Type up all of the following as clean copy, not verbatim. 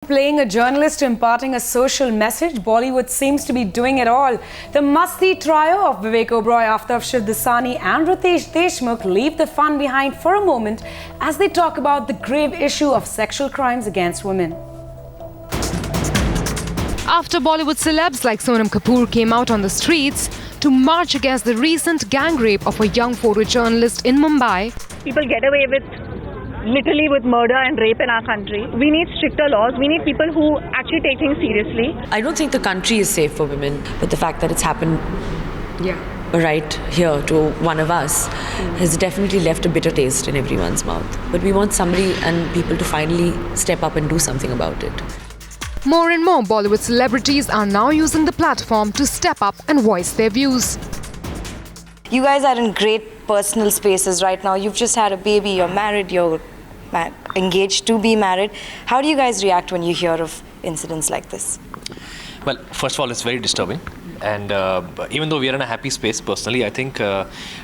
Playing a journalist imparting a social message, Bollywood seems to be doing it all. The must-see trio of Vivek Oberoi, Aftab Shivdasani and Ritesh Deshmukh leave the fun behind for a moment as they talk about the grave issue of sexual crimes against women. After Bollywood celebs like Sonam Kapoor came out on the streets to march against the recent gang rape of a young photojournalist in Mumbai, people get away literally with murder and rape in our country. We need stricter laws. We need people who actually take things seriously. I don't think the country is safe for women, but the fact that it's happened right here to one of us has definitely left a bitter taste in everyone's mouth. But we want somebody and people to finally step up and do something about it. more and more Bollywood celebrities are now using the platform to step up and voice their views. You guys are in great personal spaces right now. You've just had a baby, you're married, you're engaged to be married. How do you guys react when you hear of incidents like this? Well, first of all, it's very disturbing. And even though we are in a happy space, personally, I think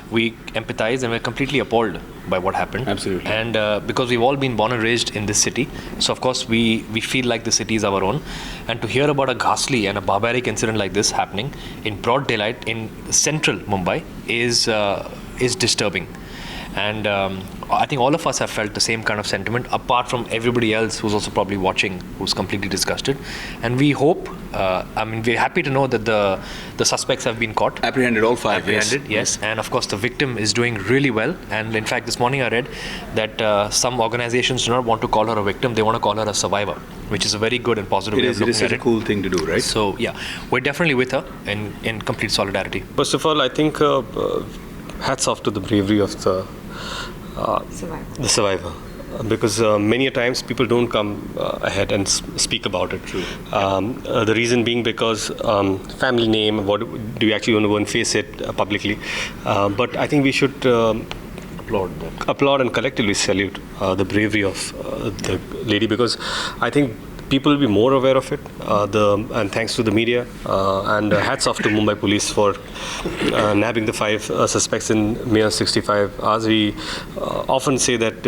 we empathize and we're completely appalled by what happened. Absolutely. And because we've all been born and raised in this city, so of course we feel like the city is our own. And to hear about a ghastly and a barbaric incident like this happening in broad daylight in central Mumbai is disturbing. And I think all of us have felt the same kind of sentiment, apart from everybody else who's also probably watching, who's completely disgusted. And we hope, we're happy to know that the suspects have been caught. Apprehended, all five, Apprehended, yes. And of course, the victim is doing really well. And in fact, this morning I read that some organizations do not want to call her a victim, they want to call her a survivor, which is a very good and positive way of looking at it. It is such a cool thing to do, right? So, yeah, we're definitely with her in complete solidarity. First of all, I think hats off to the bravery of the survivor, because many a times people don't come ahead and speak about it. True. The reason being because family name, what do you actually want to go and face it publicly? But I think we should applaud and collectively salute the bravery of the lady, because I think people will be more aware of it, and thanks to the media, and hats off to Mumbai Police for nabbing the 5 suspects in mere 65 hours. We often say that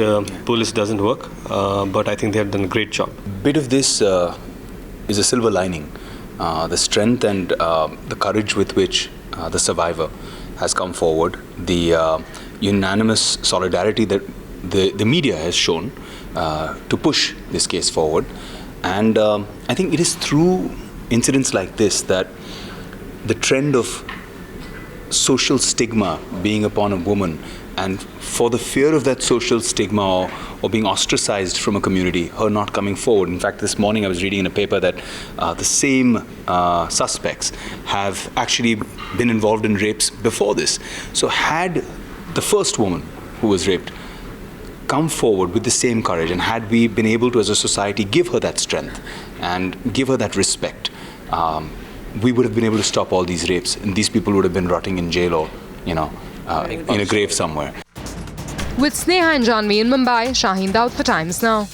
police doesn't work, but I think they have done a great job. Bit of this is a silver lining. The strength and the courage with which the survivor has come forward, the unanimous solidarity that the media has shown to push this case forward. And I think it is through incidents like this that the trend of social stigma being upon a woman, and for the fear of that social stigma or being ostracized from a community, her not coming forward. In fact, this morning I was reading in a paper that the same suspects have actually been involved in rapes before this. So had the first woman who was raped come forward with the same courage, and had we been able to as a society give her that strength and give her that respect, we would have been able to stop all these rapes, and these people would have been rotting in jail or in a grave somewhere. With Sneha and Janvi in Mumbai, Shaheen Daud for Times Now.